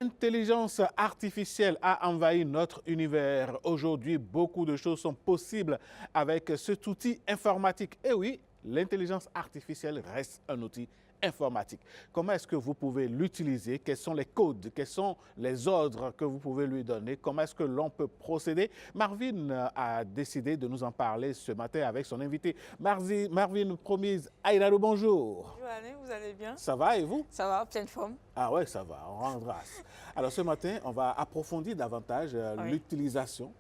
L'intelligence artificielle a envahi notre univers. Aujourd'hui, beaucoup de choses sont possibles avec cet outil informatique. Et oui, l'intelligence artificielle reste un outil informatique. Comment est-ce que vous pouvez l'utiliser? Quels sont les codes? Quels sont les ordres que vous pouvez lui donner? Comment est-ce que l'on peut procéder? Marvin a décidé de nous en parler ce matin avec son invité. Marvin Promise Aïdaro, bonjour. Bonjour Alain, vous allez bien? Ça va et vous? Ça va, pleine forme. Ah ouais, ça va, on rend grâce. Alors ce matin, on va approfondir davantage l'utilisation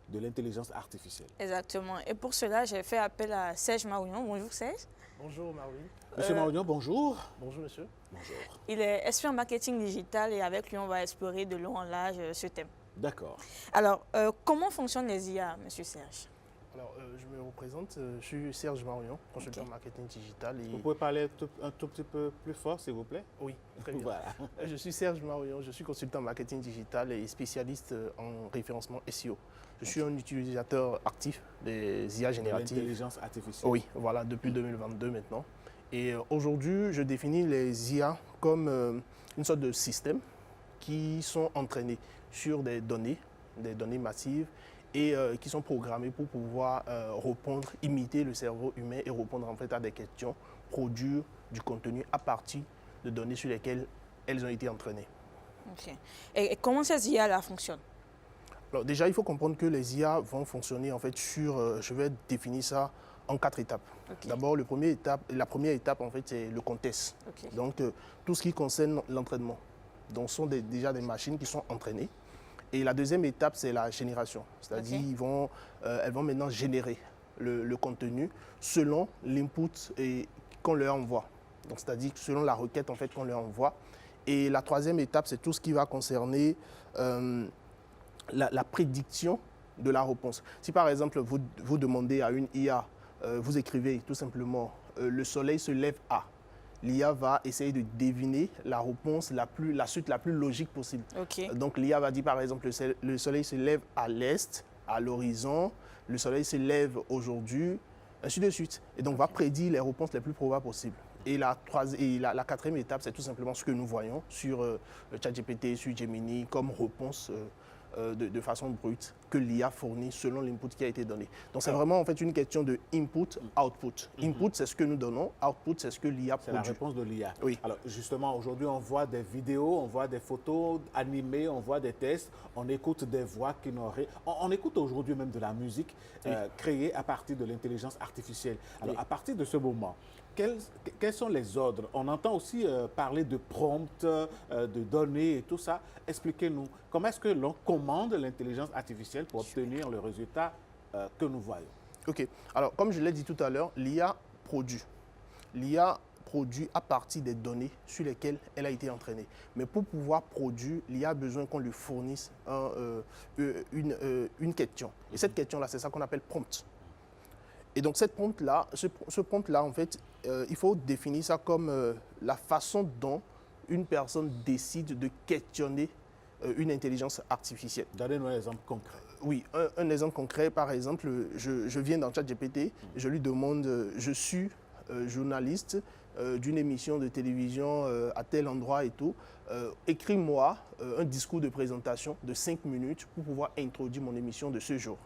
de l'intelligence artificielle. Exactement. Et pour cela, j'ai fait appel à Serge Marouillon. Bonjour Serge. Bonjour Marvin. Monsieur Marouillon, bonjour. Bonjour monsieur. Bonjour. Il est expert en marketing digital et avec lui, on va explorer de long en large ce thème. D'accord. Alors, comment fonctionnent les IA, monsieur Serge? Alors, je me représente, je suis Serge Marouillon, consultant marketing digital. Et... Vous pouvez parler un tout petit peu plus fort, s'il vous plaît? Oui, très bien. Voilà. Je suis Serge Marouillon, je suis consultant marketing digital et spécialiste en référencement SEO. Je suis un utilisateur actif des IA génératives. L'intelligence artificielle. Oui, voilà, depuis 2022 maintenant. Et aujourd'hui, je définis les IA comme une sorte de système qui sont entraînés sur des données massives et qui sont programmés pour pouvoir répondre, imiter le cerveau humain et répondre en fait à des questions, produire du contenu à partir de données sur lesquelles elles ont été entraînées. Ok. Et comment ces IA-là fonctionnent? Alors déjà, il faut comprendre que les IA vont fonctionner en fait sur, je vais définir ça en 4 étapes. Okay. D'abord, la première étape en fait, c'est le contexte. Okay. Donc tout ce qui concerne l'entraînement. Donc ce sont déjà des machines qui sont entraînées. Et la deuxième étape, c'est la génération. C'est-à-dire elles vont maintenant générer le contenu selon l'input qu'on leur envoie. Donc c'est-à-dire selon la requête en fait qu'on leur envoie. Et la troisième étape, c'est tout ce qui va concerner la prédiction de la réponse. Si par exemple vous demandez à une IA, vous écrivez tout simplement le soleil se lève à, l'IA va essayer de deviner la réponse, la suite la plus logique possible. Okay. Donc l'IA va dire par exemple le soleil se lève à l'est, à l'horizon, le soleil se lève aujourd'hui, ainsi de suite. Et donc va prédire les réponses les plus probables possibles. Et la quatrième étape, c'est tout simplement ce que nous voyons sur ChatGPT, sur Gemini, comme réponse de façon brute que l'IA fournit selon l'input qui a été donné. Donc c'est vraiment en fait une question de input-output. Input, c'est ce que nous donnons, output, c'est ce que l'IA produit. C'est la réponse de l'IA. Oui. Alors justement, aujourd'hui, on voit des vidéos, on voit des photos animées, on voit des tests, on écoute des voix qui n'auraient... On écoute aujourd'hui même de la musique créée à partir de l'intelligence artificielle. Alors à partir de ce moment, quels sont les ordres? On entend aussi parler de prompts, de données et tout ça. Expliquez-nous, comment est-ce que l'on commande l'intelligence artificielle pour obtenir le résultat que nous voyons? Ok. Alors, comme je l'ai dit tout à l'heure, l'IA produit. L'IA produit à partir des données sur lesquelles elle a été entraînée. Mais pour pouvoir produire, l'IA a besoin qu'on lui fournisse une question. Et cette question-là, c'est ça qu'on appelle prompt. Et donc, cette prompt-là, ce prompt-là, en fait, il faut définir ça comme la façon dont une personne décide de questionner une intelligence artificielle. Donnez-nous un exemple concret. Oui, un exemple concret, par exemple, je viens dans ChatGPT, je lui demande, je suis journaliste d'une émission de télévision à tel endroit et tout, écris-moi un discours de présentation de 5 minutes pour pouvoir introduire mon émission de ce jour.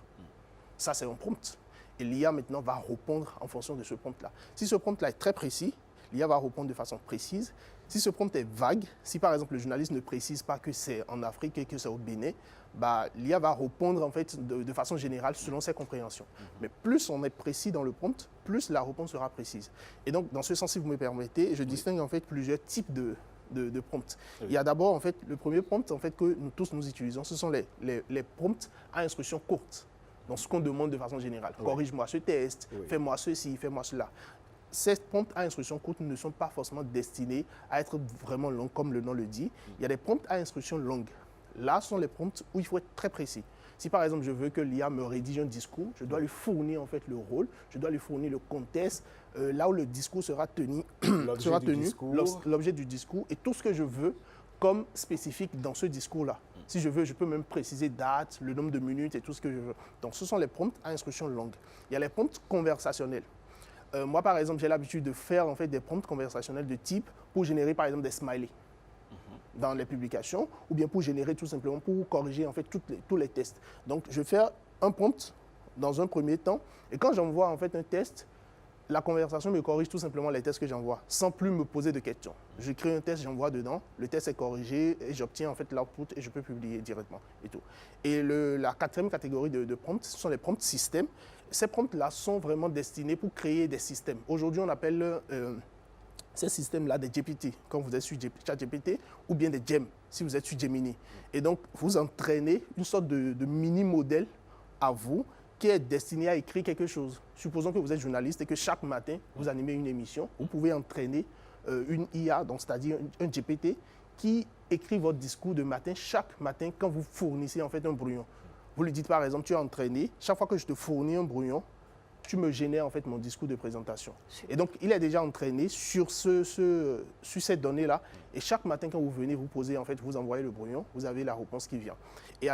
Ça, c'est un prompt. Et l'IA maintenant va répondre en fonction de ce prompt-là. Si ce prompt-là est très précis, l'IA va répondre de façon précise. Si ce prompt est vague, si par exemple le journaliste ne précise pas que c'est en Afrique et que c'est au Bénin, bah, l'IA va répondre en fait de façon générale selon ses compréhensions. Mais plus on est précis dans le prompt, plus la réponse sera précise. Et donc dans ce sens, si vous me permettez, je distingue en fait plusieurs types de prompts. Il y a d'abord en fait le premier prompt en fait que nous tous nous utilisons, ce sont les prompts à instruction courte. Donc ce qu'on demande de façon générale, corrige-moi ce test, fais-moi ceci, fais-moi cela. Ces prompts à instruction courte ne sont pas forcément destinés à être vraiment longs, comme le nom le dit. Il y a des prompts à instruction longue. Là, ce sont les prompts où il faut être très précis. Si par exemple, je veux que l'IA me rédige un discours, je dois lui fournir en fait le rôle, je dois lui fournir le contexte, là où le discours sera tenu, l'objet du discours et tout ce que je veux comme spécifique dans ce discours-là. Si je veux, je peux même préciser date, le nombre de minutes et tout ce que je veux. Donc, ce sont les prompts à instruction longue. Il y a les prompts conversationnels. Moi, par exemple, j'ai l'habitude de faire en fait, des prompts conversationnels de type pour générer, par exemple, des smileys. dans les publications, ou bien pour générer tout simplement, pour corriger en fait tous les tests. Donc, je vais faire un prompt dans un premier temps, et quand j'envoie en fait un test, la conversation me corrige tout simplement les tests que j'envoie, sans plus me poser de questions. Je crée un test, j'envoie dedans, le test est corrigé, et j'obtiens en fait l'output, et je peux publier directement et tout. Et la quatrième catégorie de prompts, ce sont les prompts systèmes. Ces prompts-là sont vraiment destinés pour créer des systèmes. Aujourd'hui, on appelle ces systèmes-là des GPT, quand vous êtes sur ChatGPT, ou bien des GEM, si vous êtes sur Gemini. Et donc, vous entraînez une sorte de mini-modèle à vous, qui est destiné à écrire quelque chose. Supposons que vous êtes journaliste et que chaque matin, vous animez une émission. Vous pouvez entraîner une IA, donc c'est-à-dire un GPT, qui écrit votre discours de matin, chaque matin, quand vous fournissez en fait un brouillon. Vous lui dites par exemple, tu es entraîné, chaque fois que je te fournis un brouillon, tu me génères en fait mon discours de présentation. Et donc, il est déjà entraîné sur cette donnée-là. Et chaque matin, quand vous venez vous poser, en fait, vous envoyez le brouillon, vous avez la réponse qui vient. Et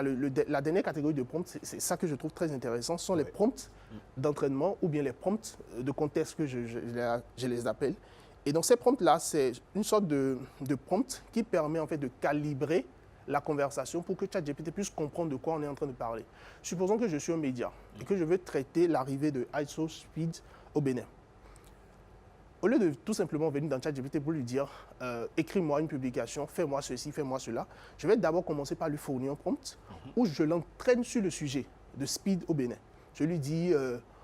la dernière catégorie de prompts, c'est ça que je trouve très intéressant, ce sont les prompts d'entraînement ou bien les prompts de contexte que je les appelle. Et donc, ces prompts-là, c'est une sorte de prompt qui permet en fait de calibrer la conversation pour que ChatGPT puisse comprendre de quoi on est en train de parler. Supposons que je suis un média et que je veux traiter l'arrivée de ISO-Speed au Bénin. Au lieu de tout simplement venir dans ChatGPT pour lui dire écris-moi une publication, fais-moi ceci, fais-moi cela, je vais d'abord commencer par lui fournir un prompt où je l'entraîne sur le sujet de Speed au Bénin. Je lui dis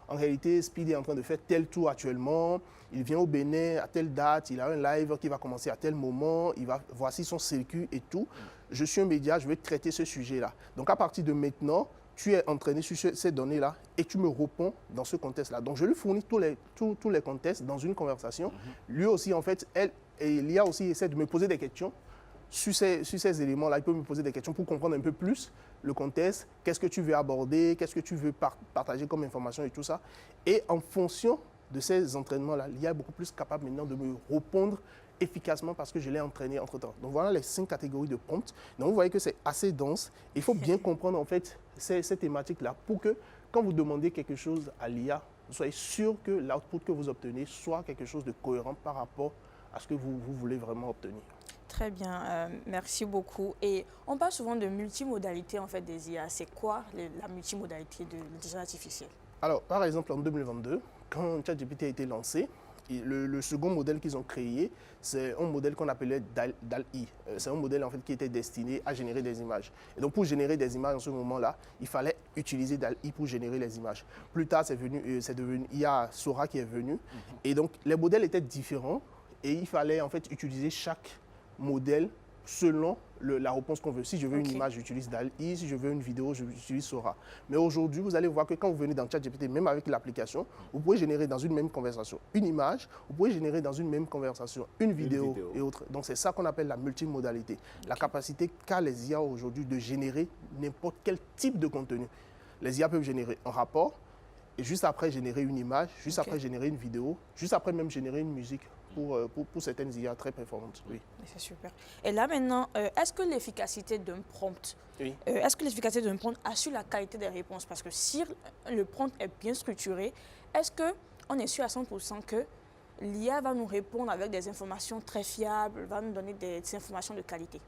en réalité, Speed est en train de faire tel tour actuellement, il vient au Bénin à telle date, il a un live qui va commencer à tel moment, voici son circuit et tout. Je suis un média, je vais traiter ce sujet-là. Donc à partir de maintenant, tu es entraîné sur ces données-là et tu me réponds dans ce contexte-là. Donc je lui fournis tous les contextes dans une conversation. Lui aussi, en fait, l'IA aussi essaie de me poser des questions sur ces éléments-là. Il peut me poser des questions pour comprendre un peu plus le contexte, qu'est-ce que tu veux aborder, qu'est-ce que tu veux partager comme information et tout ça. Et en fonction de ces entraînements-là, l'IA est beaucoup plus capable maintenant de me répondre efficacement parce que je l'ai entraîné entre-temps. Donc voilà les 5 catégories de prompts. Donc vous voyez que c'est assez dense. Il faut bien comprendre en fait ces thématiques-là pour que quand vous demandez quelque chose à l'IA, vous soyez sûr que l'output que vous obtenez soit quelque chose de cohérent par rapport à ce que vous voulez vraiment obtenir. Très bien, merci beaucoup. Et on parle souvent de multimodalité en fait des IA. C'est quoi la multimodalité de l'intelligence artificielle? Alors, par exemple, en 2022, quand ChatGPT a été lancé, le second modèle qu'ils ont créé, c'est un modèle qu'on appelait DALL-E. C'est un modèle en fait qui était destiné à générer des images. Et donc pour générer des images en ce moment-là, il fallait utiliser DALL-E pour générer les images. Plus tard, c'est devenu IA Sora qui est venu. Et donc les modèles étaient différents et il fallait en fait utiliser chaque modèle selon la réponse qu'on veut. Si je veux une image, j'utilise DALL-E. Si je veux une vidéo, j'utilise Sora. Mais aujourd'hui, vous allez voir que quand vous venez dans ChatGPT, même avec l'application, vous pouvez générer dans une même conversation une image, vous pouvez générer dans une même conversation une vidéo et autres. Donc c'est ça qu'on appelle la multimodalité. La capacité qu'a les IA aujourd'hui de générer n'importe quel type de contenu. Les IA peuvent générer un rapport et juste après générer une image, juste après générer une vidéo, juste après même générer une musique. Pour certaines IA très performantes, oui. C'est super. Et là maintenant, est-ce que l'efficacité d'un prompt, assure la qualité des réponses? Parce que si le prompt est bien structuré, est-ce qu'on est sûr à 100% que l'IA va nous répondre avec des informations très fiables, va nous donner des informations de qualité?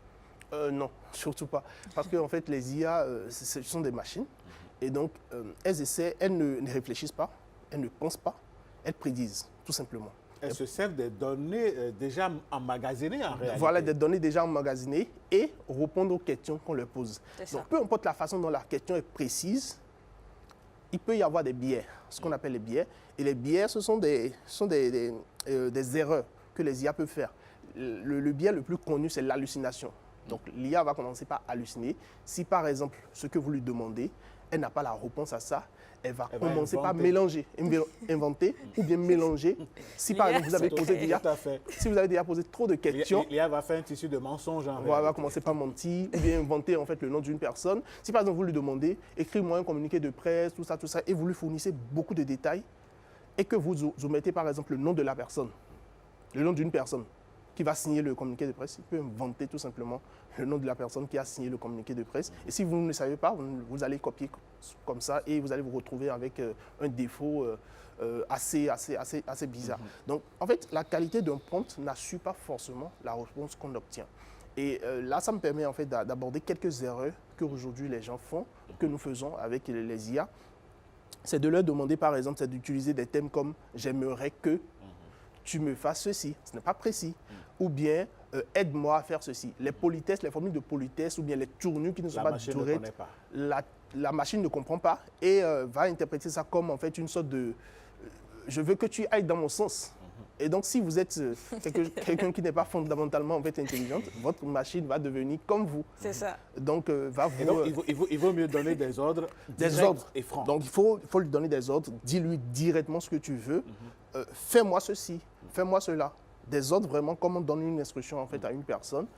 Non, surtout pas. Parce qu'en fait, les IA, ce sont des machines. Et donc, elles ne réfléchissent pas, elles ne pensent pas, elles prédisent, tout simplement. Elles se servent des données déjà emmagasinées en réalité. Voilà, des données déjà emmagasinées et répondre aux questions qu'on leur pose. Donc, peu importe la façon dont la question est précise, il peut y avoir des biais, ce qu'on appelle les biais. Et les biais, ce sont des erreurs que les IA peuvent faire. Le biais le plus connu, c'est l'hallucination. Donc, l'IA va commencer par halluciner. Si, par exemple, ce que vous lui demandez, elle n'a pas la réponse à ça, elle va commencer par mélanger, inventer ou bien mélanger. Si par exemple vous avez déjà posé trop de questions, l'IA va faire un tissu de mensonges. Elle va commencer par mentir ou bien inventer en fait le nom d'une personne. Si par exemple vous lui demandez écris-moi un communiqué de presse, tout ça, et vous lui fournissez beaucoup de détails et que vous omettez par exemple le nom de la personne, le nom d'une personne qui va signer le communiqué de presse, il peut inventer tout simplement le nom de la personne qui a signé le communiqué de presse. Et si vous ne le savez pas, vous allez copier comme ça et vous allez vous retrouver avec un défaut assez bizarre. Donc, en fait, la qualité d'un prompt n'assure pas forcément la réponse qu'on obtient. Et là, ça me permet en fait d'aborder quelques erreurs qu'aujourd'hui les gens font, que nous faisons avec les IA. C'est de leur demander, par exemple, c'est d'utiliser des thèmes comme « j'aimerais que tu me fasses ceci ». Ce n'est pas précis. Ou bien « aide-moi à faire ceci ». Les politesses, les formules de politesse ou bien les tournures qui ne sont pas directes, la machine ne comprend pas et va interpréter ça comme en fait une sorte de « je veux que tu ailles dans mon sens ». Et donc, si vous êtes quelqu'un qui n'est pas fondamentalement en fait intelligente, votre machine va devenir comme vous. C'est ça. Donc, il vaut mieux donner des ordres et francs. Donc, il faut lui donner des ordres. Dis-lui directement ce que tu veux. Fais-moi ceci, fais-moi cela. Des ordres vraiment comme on donne une instruction en fait à une personne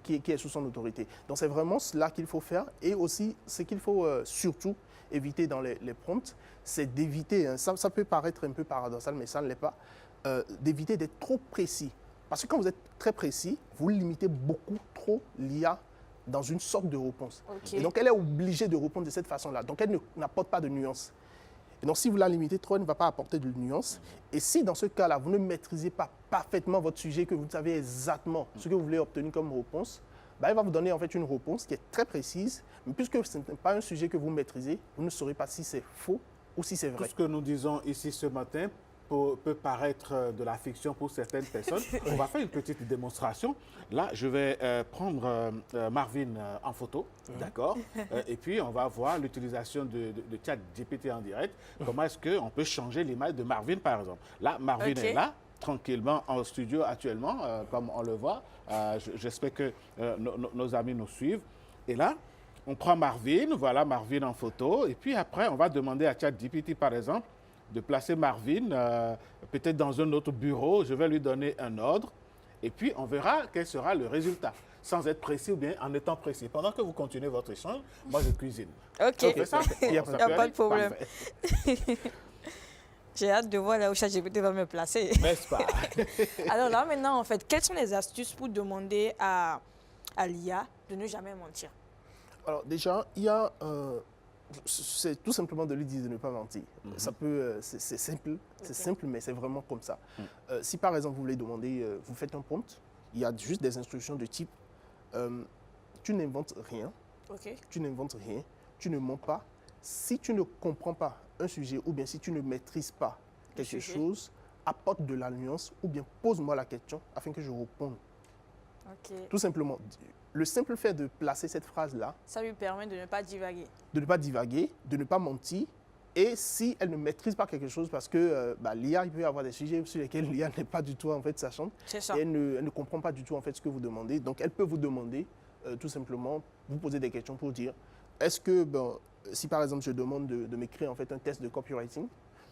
qui est sous son autorité. Donc, c'est vraiment cela qu'il faut faire. Et aussi, ce qu'il faut surtout éviter dans les prompts, c'est d'éviter, hein, ça peut paraître un peu paradoxal, mais ça ne l'est pas, d'éviter d'être trop précis. Parce que quand vous êtes très précis, vous limitez beaucoup trop l'IA dans une sorte de réponse. Okay. Et donc, elle est obligée de répondre de cette façon-là. Donc, elle n'apporte pas de nuances. Et donc, si vous la limitez trop, elle ne va pas apporter de nuances. Et si, dans ce cas-là, vous ne maîtrisez pas parfaitement votre sujet, que vous savez exactement ce que vous voulez obtenir comme réponse, elle va vous donner en fait une réponse qui est très précise. Mais puisque ce n'est pas un sujet que vous maîtrisez, vous ne saurez pas si c'est faux ou si c'est vrai. Tout ce que nous disons ici ce matin peut paraître de la fiction pour certaines personnes. On va faire une petite démonstration. Là, je vais prendre Marvin en photo, d'accord? Et puis, on va voir l'utilisation de ChatGPT en direct. Comment est-ce qu'on peut changer l'image de Marvin, par exemple? Là, Marvin est là, tranquillement en studio actuellement, comme on le voit. J'espère que nos amis nous suivent. Et là, on prend Marvin, voilà Marvin en photo. Et puis après, on va demander à ChatGPT, par exemple, de placer Marvin peut-être dans un autre bureau. Je vais lui donner un ordre et puis on verra quel sera le résultat, sans être précis ou bien en étant précis. Pendant que vous continuez votre échange, moi je cuisine. OK. Il n'y a pas de problème. J'ai hâte de voir là où ChatGPT va me placer. N'est-ce pas? Alors là, maintenant, en fait, quelles sont les astuces pour demander à l'IA de ne jamais mentir? Alors déjà, il y a... c'est tout simplement de lui dire de ne pas mentir. Ça peut, c'est simple, simple, mais c'est vraiment comme ça. Si par exemple vous voulez demander, vous faites un prompt, il y a juste des instructions de type tu n'inventes rien, tu n'inventes rien, tu ne mens pas. Si tu ne comprends pas un sujet ou bien si tu ne maîtrises pas quelque chose, apporte de la nuance ou bien pose-moi la question afin que je réponde. Tout simplement. Le simple fait de placer cette phrase-là, ça lui permet de ne pas divaguer. De ne pas divaguer, de ne pas mentir. Et si elle ne maîtrise pas quelque chose, parce que l'IA, il peut y avoir des sujets sur lesquels l'IA n'est pas du tout en fait sachante. C'est ça. Et elle ne comprend pas du tout en fait ce que vous demandez. Donc elle peut vous demander tout simplement, vous poser des questions pour dire, est-ce que, si par exemple je demande de m'écrire en fait un test de copywriting,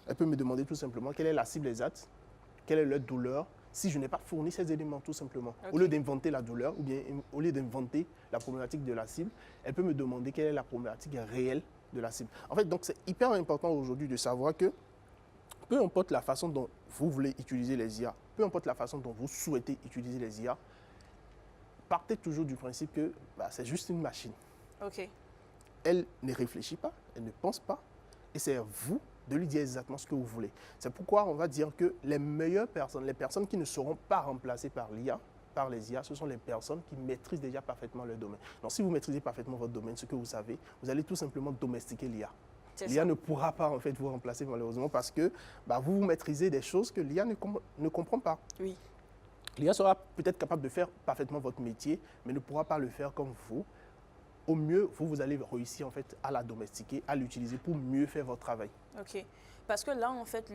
elle peut me demander tout simplement quelle est la cible exacte, quelle est leur douleur, si je n'ai pas fourni ces éléments tout simplement. Au lieu d'inventer la douleur ou bien au lieu d'inventer la problématique de la cible, elle peut me demander quelle est la problématique réelle de la cible. En fait, donc c'est hyper important aujourd'hui de savoir que peu importe la façon dont vous voulez utiliser les IA, peu importe la façon dont vous souhaitez utiliser les IA, partez toujours du principe que c'est juste une machine. Elle ne réfléchit pas, elle ne pense pas, et c'est à vous de lui dire exactement ce que vous voulez. C'est pourquoi on va dire que les meilleures personnes, les personnes qui ne seront pas remplacées par l'IA, par les IA, ce sont les personnes qui maîtrisent déjà parfaitement leur domaine. Donc si vous maîtrisez parfaitement votre domaine, ce que vous savez, vous allez tout simplement domestiquer l'IA. L'IA ne pourra pas en fait vous remplacer malheureusement parce que vous maîtrisez des choses que l'IA ne comprend pas. Oui. L'IA sera peut-être capable de faire parfaitement votre métier, mais ne pourra pas le faire comme vous. Au mieux, vous allez réussir en fait à la domestiquer, à l'utiliser pour mieux faire votre travail. OK. Parce que là, en fait,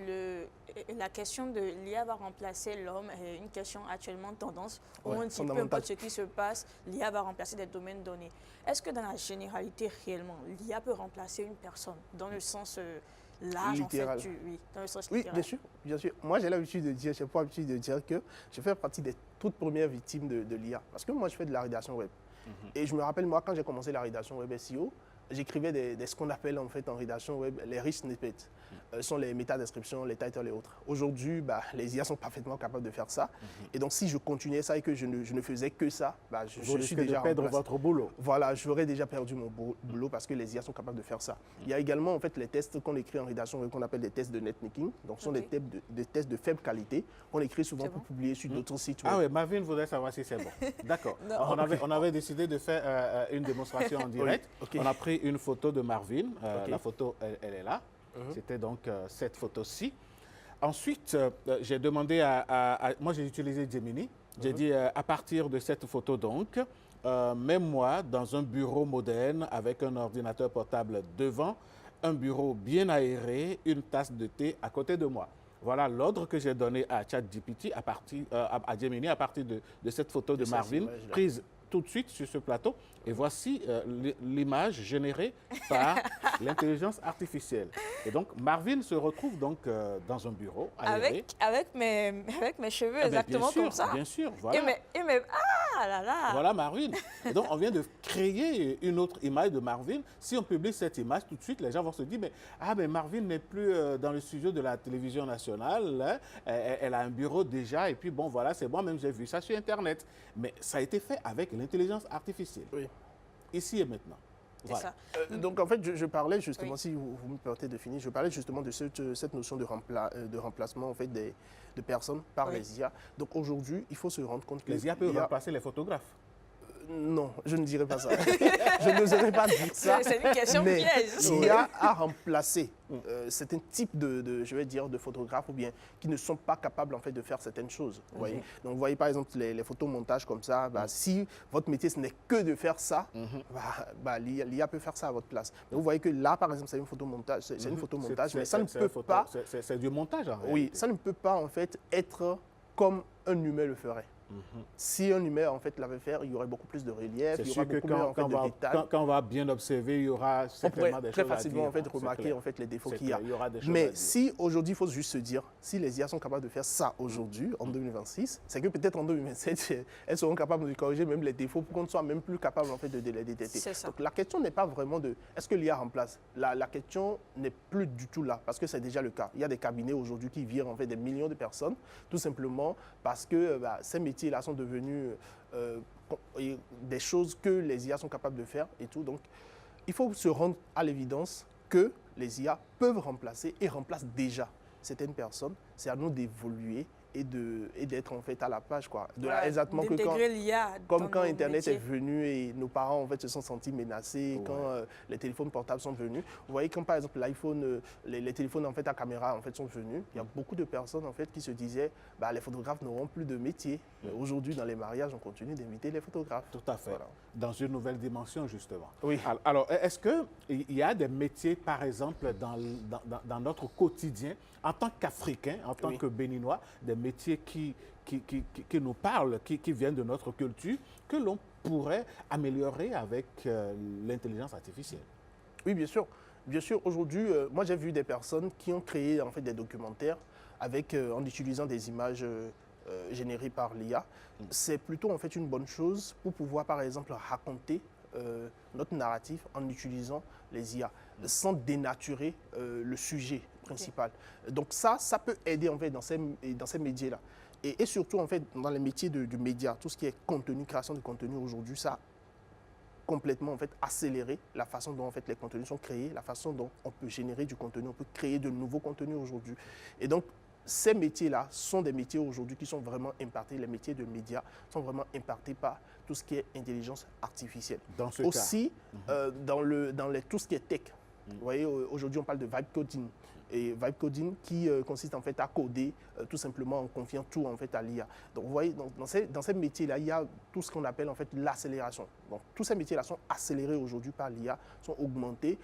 la question de l'IA va remplacer l'homme est une question actuellement tendance. Où on dit peu importe ce qui se passe, l'IA va remplacer des domaines donnés. Est-ce que dans la généralité, réellement, l'IA peut remplacer une personne dans le sens large, littéral. En fait, oui, dans le sens littéral. Oui, bien sûr. Moi, j'ai l'habitude de dire, j'ai pas l'habitude de dire que je fais partie des toutes premières victimes de l'IA. Parce que moi, je fais de la rédaction web. Et je me rappelle, moi, quand j'ai commencé la rédaction web SEO, j'écrivais ce qu'on appelle en fait en rédaction web les rich snippets. sont les métadescriptions, les titles et autres. Aujourd'hui, les IA sont parfaitement capables de faire ça. Et donc, si je continuais ça et que je ne faisais que ça, je suis déjà de perdre votre boulot. Voilà, j'aurais déjà perdu mon boulot parce que les IA sont capables de faire ça. Il y a également en fait les tests qu'on écrit en rédaction qu'on appelle des tests de netmaking. Donc, ce sont des tests de faible qualité qu'on écrit souvent pour publier sur d'autres sites web. Ah oui, Marvin voudrait savoir si c'est bon. D'accord. On avait décidé de faire une démonstration en direct. On a pris une photo de Marvin. La photo, elle est là. C'était donc cette photo-ci. Ensuite, j'ai demandé moi, j'ai utilisé Gemini. J'ai dit, à partir de cette photo donc, même moi, dans un bureau moderne, avec un ordinateur portable devant, un bureau bien aéré, une tasse de thé à côté de moi. Voilà l'ordre que j'ai donné à ChatGPT, à Gemini, à partir de cette photo de Marvin, prise tout de suite sur ce plateau. Et voici l'image générée par l'intelligence artificielle. Et donc, Marvin se retrouve donc dans un bureau aéré. Avec mes cheveux exactement sûr, comme ça. Bien sûr, voilà. Ah là là. Voilà Marvin. Et donc, on vient de créer une autre image de Marvin. Si on publie cette image, tout de suite, les gens vont se dire, mais Marvin n'est plus dans le studio de la télévision nationale. Hein. Elle a un bureau déjà. Et puis, bon, voilà, c'est moi-même, j'ai vu ça sur Internet. Mais ça a été fait avec l'intelligence artificielle. Oui. Ici et maintenant. Voilà. Donc en fait, je parlais justement, si vous me permettez de finir, je parlais justement de cette notion de remplacement en fait, de personnes par les IA. Donc aujourd'hui, il faut se rendre compte que les IA peuvent remplacer les photographes. Non, je ne dirais pas ça. Je n'oserais pas dire ça. C'est une question piège. L'IA a remplacé certains types je vais dire, de photographes ou bien qui ne sont pas capables en fait de faire certaines choses. Vous voyez. Donc vous voyez par exemple les photomontages comme ça. Si votre métier ce n'est que de faire ça, l'IA peut faire ça à votre place. Mais vous voyez que là par exemple c'est une photomontage, mais ça ne peut pas. C'est du montage en réalité. Oui, ça ne peut pas en fait être comme un humain le ferait. Si un humain en fait l'avait fait, il y aurait beaucoup plus de relief, il y aurait beaucoup plus en fait, de détails. Quand on va bien observer, il y aura certainement des choses à dire. Très facilement en fait remarquer en fait les défauts qu'il y a. Mais si aujourd'hui, il faut juste se dire, si les IA sont capables de faire ça aujourd'hui, en 2026, c'est que peut-être en 2027, elles seront capables de corriger même les défauts pour qu'on ne soit même plus capable en fait de les détecter. Donc la question n'est pas vraiment de est-ce que l'IA remplace. La question n'est plus du tout là parce que c'est déjà le cas. Il y a des cabinets aujourd'hui qui virent en fait des millions de personnes tout simplement parce que ces métiers-là sont devenus des choses que les IA sont capables de faire et tout. Donc, il faut se rendre à l'évidence que les IA peuvent remplacer et remplacent déjà certaines personnes. C'est à nous d'évoluer et d'être en fait à la page quoi. Exactement que quand Internet est venu et nos parents en fait se sont sentis menacés quand les téléphones portables sont venus. Vous voyez quand par exemple l'iPhone, les téléphones en fait à caméra en fait sont venus. Il y a beaucoup de personnes en fait qui se disaient les photographes n'auront plus de métier. Mais aujourd'hui dans les mariages on continue d'inviter les photographes. Tout à fait. Voilà. Dans une nouvelle dimension justement. Oui. Alors est-ce que il y a des métiers par exemple dans notre quotidien en tant qu'Africains, en tant que Béninois, des métiers qui nous parlent, qui viennent de notre culture, que l'on pourrait améliorer avec l'intelligence artificielle? Oui, bien sûr. Bien sûr, aujourd'hui, moi j'ai vu des personnes qui ont créé en fait des documentaires en utilisant des images générées par l'IA. C'est plutôt en fait une bonne chose pour pouvoir par exemple raconter notre narratif en utilisant les IA, sans dénaturer le sujet principal. Donc ça peut aider en fait dans ces médias-là. Et surtout en fait dans les métiers du média, tout ce qui est contenu, création de contenu aujourd'hui, ça a complètement en fait accéléré la façon dont en fait les contenus sont créés, la façon dont on peut générer du contenu, on peut créer de nouveaux contenus aujourd'hui. Et donc ces métiers-là sont des métiers aujourd'hui qui sont vraiment impactés, les métiers de médias sont vraiment impactés par tout ce qui est intelligence artificielle. Dans ce aussi, dans tout ce qui est tech. Vous voyez, aujourd'hui on parle de vibe coding. Et vibe coding qui consiste en fait à coder tout simplement en confiant tout en fait à l'IA. Donc vous voyez, dans ces métiers-là, il y a tout ce qu'on appelle en fait l'accélération. Donc tous ces métiers-là sont accélérés aujourd'hui par l'IA, sont augmentés.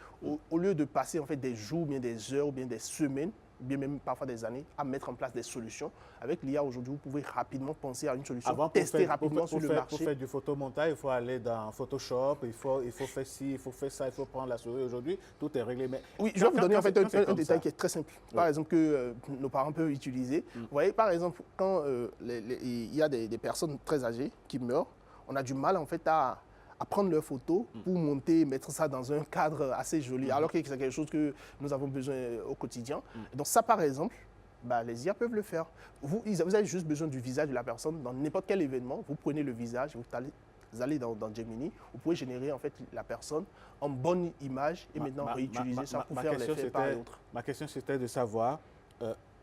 Au lieu de passer en fait des jours, bien des heures, bien des semaines, bien même parfois des années, à mettre en place des solutions. Avec l'IA aujourd'hui, vous pouvez rapidement penser à une solution, tester rapidement sur le marché. Pour faire du photomontage, il faut aller dans Photoshop, il faut faire ci, il faut faire ça, il faut prendre la souris. Aujourd'hui, tout est réglé. Mais oui, je vais vous donner en fait un détail qui est très simple. Par exemple, que nos parents peuvent utiliser. Vous voyez, par exemple, quand il y a des personnes très âgées qui meurent, on a du mal en fait à à prendre leurs photos pour monter, mettre ça dans un cadre assez joli, alors que c'est quelque chose que nous avons besoin au quotidien. Donc ça, par exemple, bah, les IA peuvent le faire. Vous avez juste besoin du visage de la personne dans n'importe quel événement. Vous prenez le visage, vous allez dans Gemini, vous pouvez générer en fait la personne en bonne image et maintenant réutiliser ça pour faire l'effet par l'autre. Ma question, c'était de savoir,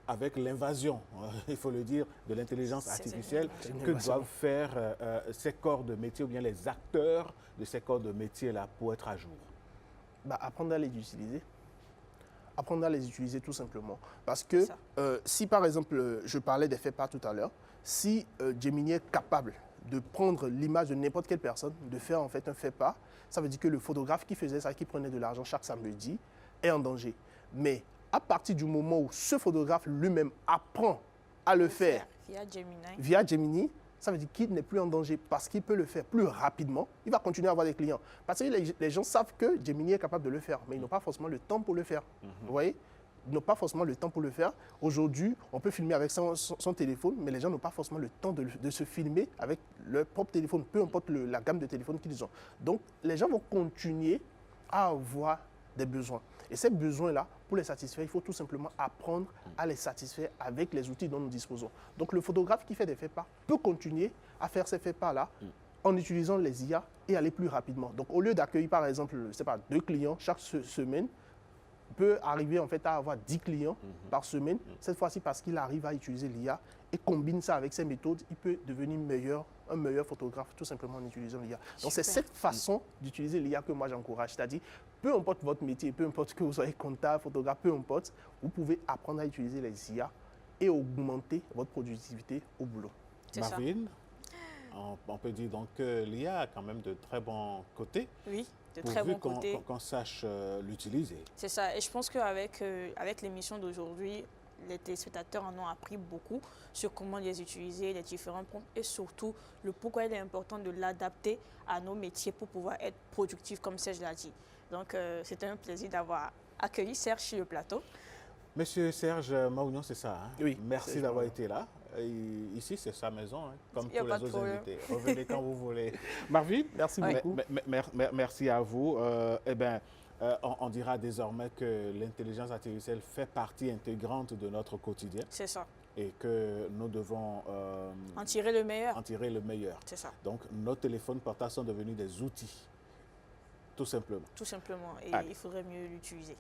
avec l'invasion, il faut le dire, de l'intelligence artificielle, que doivent faire ces corps de métier ou bien les acteurs de ces corps de métier-là pour être à jour? Bah, apprendre à les utiliser. Apprendre à les utiliser tout simplement. Parce que si par exemple, je parlais des faits pas tout à l'heure, si Gemini est capable de prendre l'image de n'importe quelle personne, de faire en fait un fait pas, ça veut dire que le photographe qui faisait ça, qui prenait de l'argent chaque samedi, est en danger. Mais à partir du moment où ce photographe lui-même apprend à le faire via Gemini, ça veut dire qu'il n'est plus en danger parce qu'il peut le faire plus rapidement. Il va continuer à avoir des clients. Parce que les gens savent que Gemini est capable de le faire, mais ils n'ont pas forcément le temps pour le faire. Vous voyez? Ils n'ont pas forcément le temps pour le faire. Aujourd'hui, on peut filmer avec son téléphone, mais les gens n'ont pas forcément le temps de se filmer avec leur propre téléphone, peu importe la gamme de téléphones qu'ils ont. Donc, les gens vont continuer à avoir des besoins. Et ces besoins-là, pour les satisfaire, il faut tout simplement apprendre à les satisfaire avec les outils dont nous disposons. Donc, le photographe qui fait des faits-pas peut continuer à faire ces faits-pas-là en utilisant les IA et aller plus rapidement. Donc, au lieu d'accueillir, par exemple, je sais pas, 2 clients chaque semaine, peut arriver en fait à avoir 10 clients par semaine. Cette fois-ci, parce qu'il arrive à utiliser l'IA et combine ça avec ses méthodes, il peut devenir un meilleur photographe tout simplement en utilisant l'IA. Donc c'est cette façon d'utiliser l'IA que moi j'encourage. C'est-à-dire, peu importe votre métier, peu importe que vous soyez comptable, photographe, peu importe, vous pouvez apprendre à utiliser les IA et augmenter votre productivité au boulot. Marvin, on peut dire donc que l'IA a quand même de très bons côtés. Oui. De très bons côtés. Qu'on sache l'utiliser. C'est ça. Et je pense qu'avec avec l'émission d'aujourd'hui, les téléspectateurs en ont appris beaucoup sur comment les utiliser, les différents prompts et surtout le pourquoi il est important de l'adapter à nos métiers pour pouvoir être productif, comme Serge l'a dit. Donc, c'était un plaisir d'avoir accueilli Serge sur le plateau. Monsieur Serge Maounian, c'est ça. Hein? Oui. Merci d'avoir été là. Et ici, c'est sa maison, hein, comme tous les autres invités. Revenez quand vous voulez. Marvin, merci beaucoup. Merci à vous. On dira désormais que l'intelligence artificielle fait partie intégrante de notre quotidien. C'est ça. Et que nous devons en tirer le meilleur. En tirer le meilleur. C'est ça. Donc, nos téléphones portables sont devenus des outils. Tout simplement. Tout simplement. Et il faudrait mieux l'utiliser.